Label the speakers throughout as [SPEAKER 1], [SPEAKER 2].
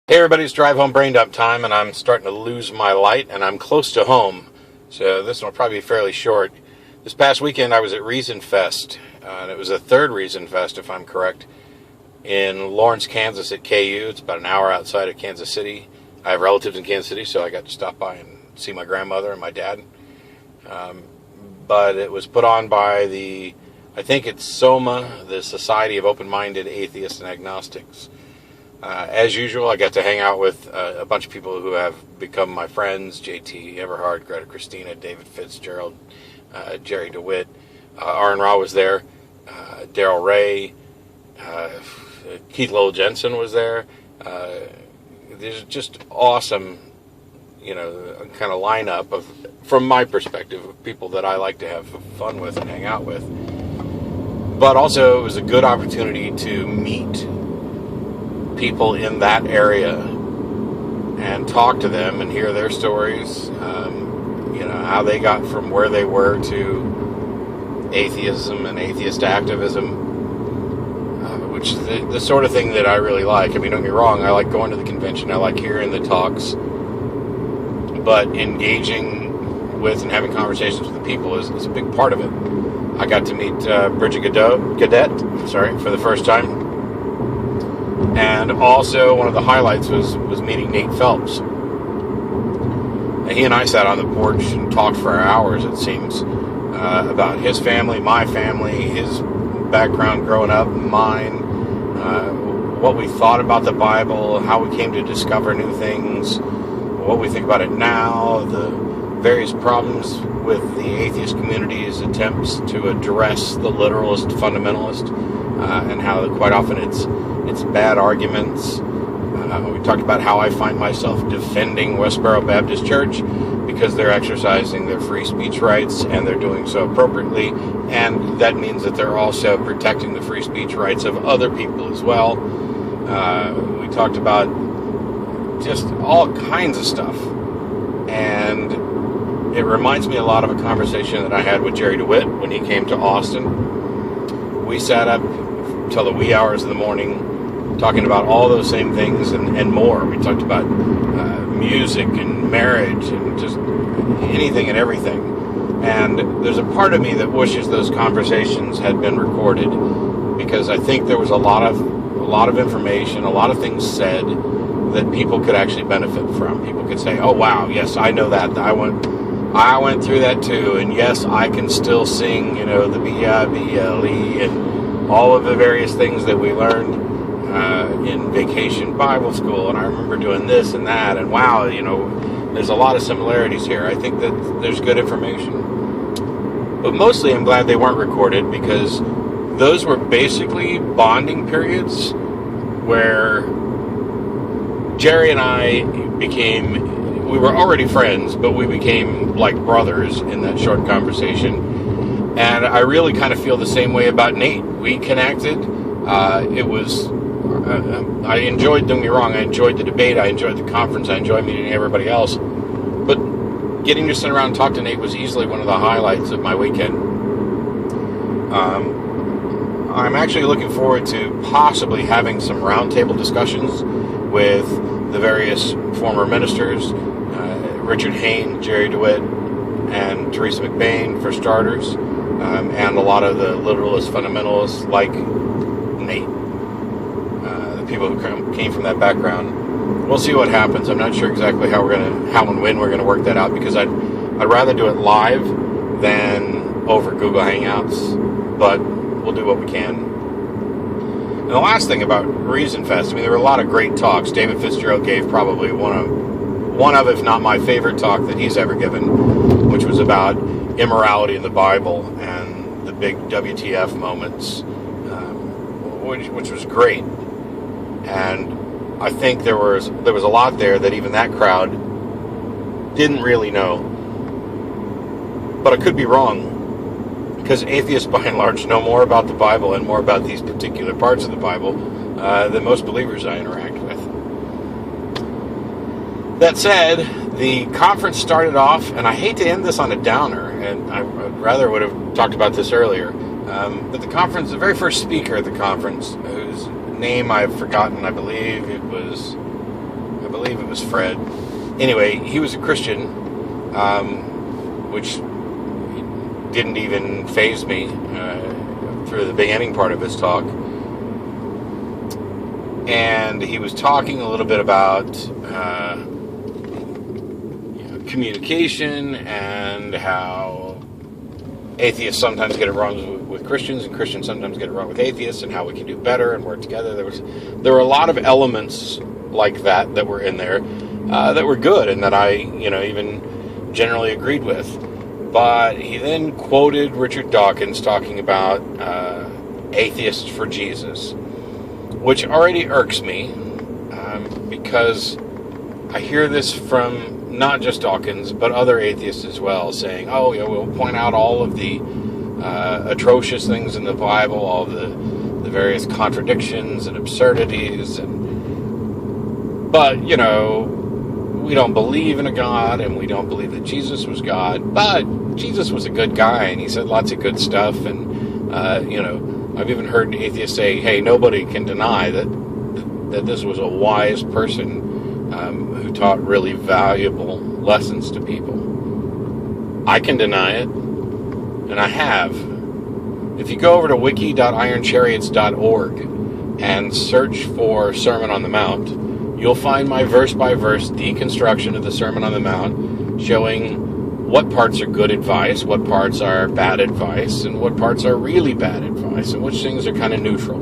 [SPEAKER 1] Hey everybody, it's Drive Home Brain Dump time, and I'm starting to lose my light, and I'm close to home, so this one will probably be fairly short. This past weekend I was at Reasonfest, and it was the third Reasonfest, if I'm correct, in Lawrence, Kansas at KU. It's about an hour outside of Kansas City. I have relatives in Kansas City, so I got to stop by and see my grandmother and my dad. But it was put on by I think it's SOMA, the Society of Open-Minded Atheists and Agnostics. As usual, I got to hang out with a bunch of people who have become my friends: JT Everhard, Greta Christina, David Fitzgerald, Jerry DeWitt. Aaron Ra was there, Daryl Ray, Keith Lowell Jensen was there. There's just awesome, kind of lineup of, from my perspective, of people that I like to have fun with and hang out with. But also, it was a good opportunity to meet people in that area and talk to them and hear their stories, how they got from where they were to atheism and atheist activism, which is the sort of thing that I really like. I mean, don't get me wrong, I like going to the convention, I like hearing the talks, but engaging with and having conversations with the people is a big part of it. I got to meet Bridget Gadet for the first time. And also, one of the highlights was meeting Nate Phelps. And he and I sat on the porch and talked for hours, it seems, about his family, my family, his background growing up, mine, what we thought about the Bible, how we came to discover new things, what we think about it now, the various problems with the atheist community's attempts to address the literalist fundamentalist, and how quite often it's bad arguments. We talked about how I find myself defending Westboro Baptist Church because they're exercising their free speech rights and they're doing so appropriately, and that means that they're also protecting the free speech rights of other people as well. We talked about just all kinds of stuff, and it reminds me a lot of a conversation that I had with Jerry DeWitt when he came to Austin. We sat up till the wee hours of the morning talking about all those same things and more. We talked about music and marriage and just anything and everything. And there's a part of me that wishes those conversations had been recorded, because I think there was a lot of information, a lot of things said that people could actually benefit from. People could say, "Oh wow, yes, I know that. I went through that too, and yes, I can still sing, the B-I-B-L-E and all of the various things that we learned in vacation Bible school, and I remember doing this and that, and wow, there's a lot of similarities here." I think that there's good information. But mostly I'm glad they weren't recorded, because those were basically bonding periods where Jerry and I we were already friends, but we became like brothers in that short conversation. And I really kind of feel the same way about Nate. We connected. I enjoyed, don't get me wrong, I enjoyed the debate, I enjoyed the conference, I enjoyed meeting everybody else. But getting to sit around and talk to Nate was easily one of the highlights of my weekend. I'm actually looking forward to possibly having some roundtable discussions with the various former ministers, Richard Hain, Jerry DeWitt, and Teresa McBain, for starters, and a lot of the literalist fundamentalists like Nate, the people who came from that background. We'll see what happens. I'm not sure exactly how and when we're gonna work that out, because I'd rather do it live than over Google Hangouts, but we'll do what we can. And the last thing about Reasonfest, there were a lot of great talks. David Fitzgerald gave probably one of, if not my favorite talk that he's ever given, which was about immorality in the Bible and the big WTF moments, which was great. And I think there was a lot there that even that crowd didn't really know. But I could be wrong, because atheists by and large know more about the Bible and more about these particular parts of the Bible than most believers I interact with. That said, the conference started off, and I hate to end this on a downer, and I rather would have talked about this earlier, but the very first speaker at the conference, whose name I've forgotten, I believe it was believe it was Fred. Anyway, he was a Christian, which didn't even faze me through the beginning part of his talk. And he was talking a little bit about communication and how atheists sometimes get it wrong with Christians, and Christians sometimes get it wrong with atheists, and how we can do better and work together. There were a lot of elements like that were in there that were good, and that I even generally agreed with. But he then quoted Richard Dawkins talking about atheists for Jesus, which already irks me because I hear this from not just Dawkins, but other atheists as well, saying, oh, yeah, we'll point out all of the atrocious things in the Bible, all of the various contradictions and absurdities, but, we don't believe in a God, and we don't believe that Jesus was God, but Jesus was a good guy, and he said lots of good stuff, and, I've even heard atheists say, hey, nobody can deny that this was a wise person who taught really valuable lessons to people. I can deny it, and I have. If you go over to wiki.ironchariots.org and search for Sermon on the Mount, you'll find my verse-by-verse deconstruction of the Sermon on the Mount, showing what parts are good advice, what parts are bad advice, and what parts are really bad advice, and which things are kind of neutral.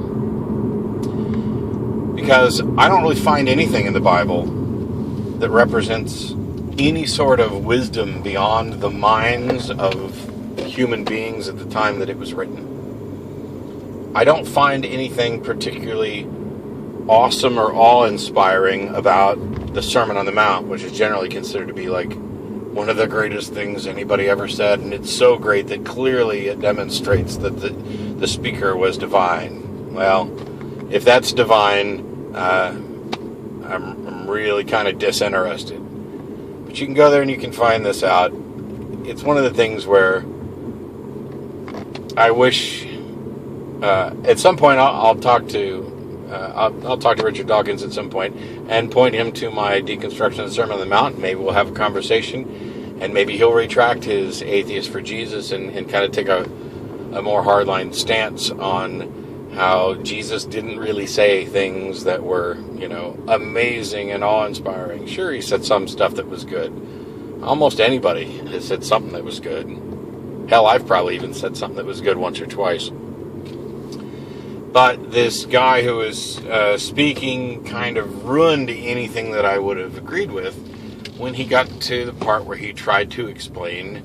[SPEAKER 1] Because I don't really find anything in the Bible that represents any sort of wisdom beyond the minds of human beings at the time that it was written. I don't find anything particularly awesome or awe-inspiring about the Sermon on the Mount, which is generally considered to be like one of the greatest things anybody ever said, and it's so great that clearly it demonstrates that the speaker was divine. Well, if that's divine, I'm really kind of disinterested. But you can go there and you can find this out. It's one of the things where I wish at some point I'll talk to Richard Dawkins at some point and point him to my deconstruction of the Sermon on the Mount. Maybe we'll have a conversation, and maybe he'll retract his atheist for Jesus and kind of take a more hardline stance on how Jesus didn't really say things that were, amazing and awe-inspiring. Sure, he said some stuff that was good. Almost anybody has said something that was good. Hell, I've probably even said something that was good once or twice. But this guy who was speaking kind of ruined anything that I would have agreed with when he got to the part where he tried to explain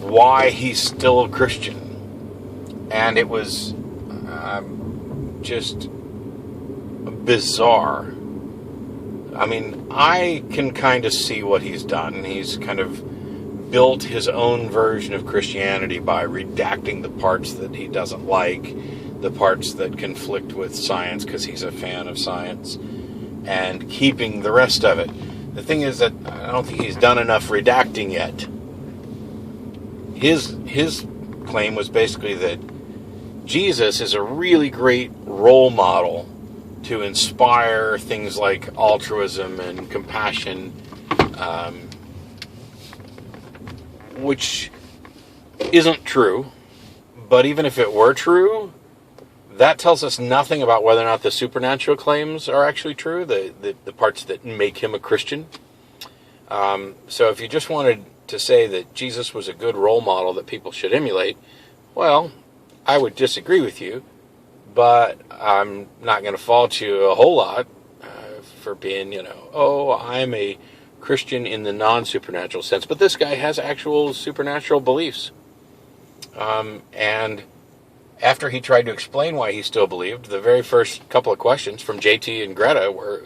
[SPEAKER 1] why he's still a Christian. And it was just bizarre. I mean, I can kind of see what he's done. He's kind of built his own version of Christianity by redacting the parts that he doesn't like, the parts that conflict with science because he's a fan of science, and keeping the rest of it. The thing is that I don't think he's done enough redacting yet. His claim was basically that Jesus is a really great role model to inspire things like altruism and compassion, which isn't true. But even if it were true, that tells us nothing about whether or not the supernatural claims are actually true, the parts that make him a Christian. So if you just wanted to say that Jesus was a good role model that people should emulate, well, I would disagree with you, but I'm not going to fault you a whole lot for being, I'm a Christian in the non-supernatural sense. But this guy has actual supernatural beliefs. And after he tried to explain why he still believed, the very first couple of questions from JT and Greta were,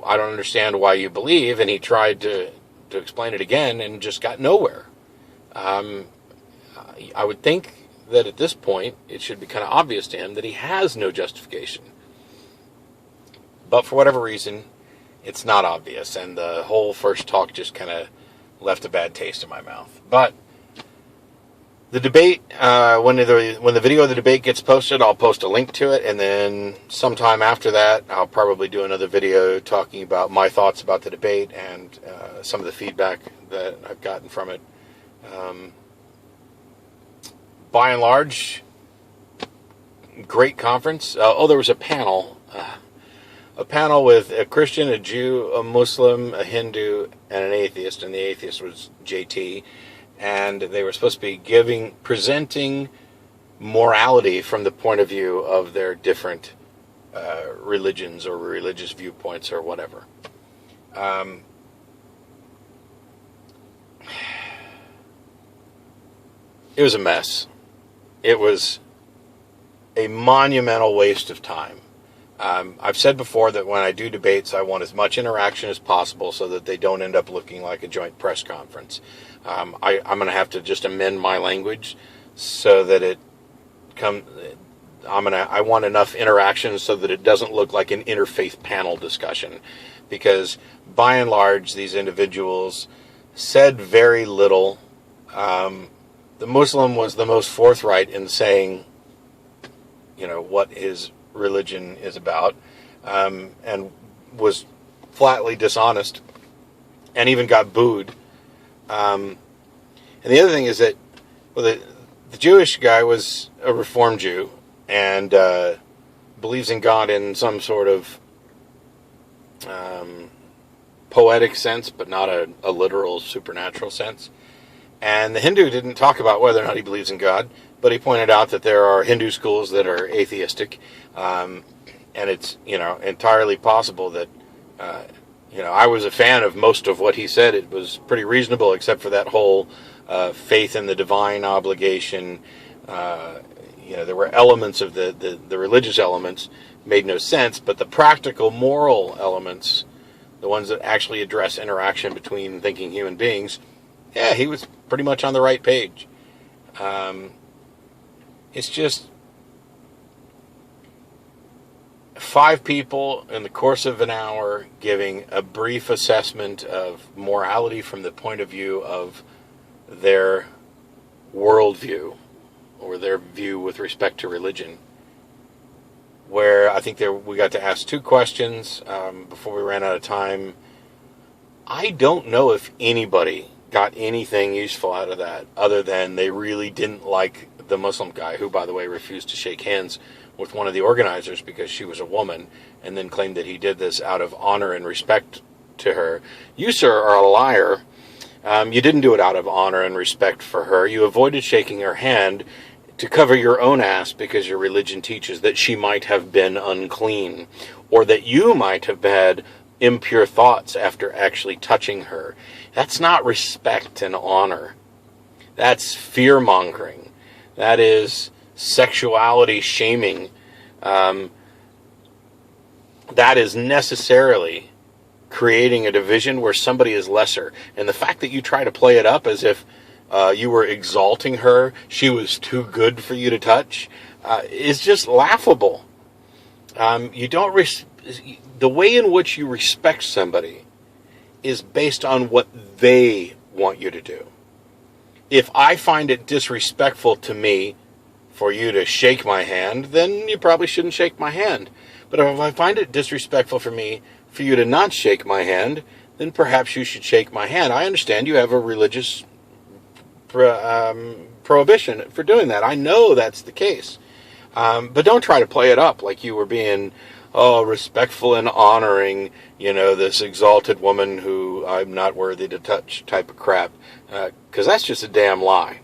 [SPEAKER 1] I don't understand why you believe, and he tried to explain it again and just got nowhere. I would think that at this point, it should be kind of obvious to him that he has no justification. But for whatever reason, it's not obvious, and the whole first talk just kind of left a bad taste in my mouth. But The debate, when the video of the debate gets posted, I'll post a link to it, and then sometime after that, I'll probably do another video talking about my thoughts about the debate and some of the feedback that I've gotten from it. By and large, great conference. There was a panel with a Christian, a Jew, a Muslim, a Hindu, and an atheist, and the atheist was JT. And they were supposed to be presenting morality from the point of view of their different religions or religious viewpoints or whatever. It was a mess. It was a monumental waste of time. I've said before that when I do debates, I want as much interaction as possible so that they don't end up looking like a joint press conference. I'm going to have to just amend my language so that I want enough interaction so that it doesn't look like an interfaith panel discussion, because by and large these individuals said very little. The Muslim was the most forthright in saying, what his religion is about, and was flatly dishonest and even got booed. And the other thing is that the Jewish guy was a Reformed Jew and believes in God in some sort of poetic sense, but not a literal supernatural sense. And the Hindu didn't talk about whether or not he believes in God, but he pointed out that there are Hindu schools that are atheistic, and it's entirely possible that I was a fan of most of what he said. It was pretty reasonable, except for that whole faith in the divine obligation. There were elements of the religious elements made no sense, but the practical moral elements, the ones that actually address interaction between thinking human beings, he was pretty much on the right page. It's just 5 people in the course of an hour giving a brief assessment of morality from the point of view of their worldview or their view with respect to religion, where I think we got to ask 2 questions before we ran out of time. I don't know if anybody got anything useful out of that other than they really didn't like the Muslim guy, who, by the way, refused to shake hands with one of the organizers because she was a woman, and then claimed that he did this out of honor and respect to her. You, sir, are a liar. You didn't do it out of honor and respect for her. You avoided shaking her hand to cover your own ass because your religion teaches that she might have been unclean, or that you might have had impure thoughts after actually touching her. That's not respect and honor. That's fear-mongering. That is sexuality shaming. That is necessarily creating a division where somebody is lesser. And the fact that you try to play it up as if you were exalting her, she was too good for you to touch, is just laughable. The way in which you respect somebody is based on what they want you to do. If I find it disrespectful to me for you to shake my hand, then you probably shouldn't shake my hand. But if I find it disrespectful for you to not shake my hand, then perhaps you should shake my hand. I understand you have a religious prohibition for doing that. I know that's the case. But don't try to play it up like you were being respectful and honoring, this exalted woman who I'm not worthy to touch type of crap. Because that's just a damn lie.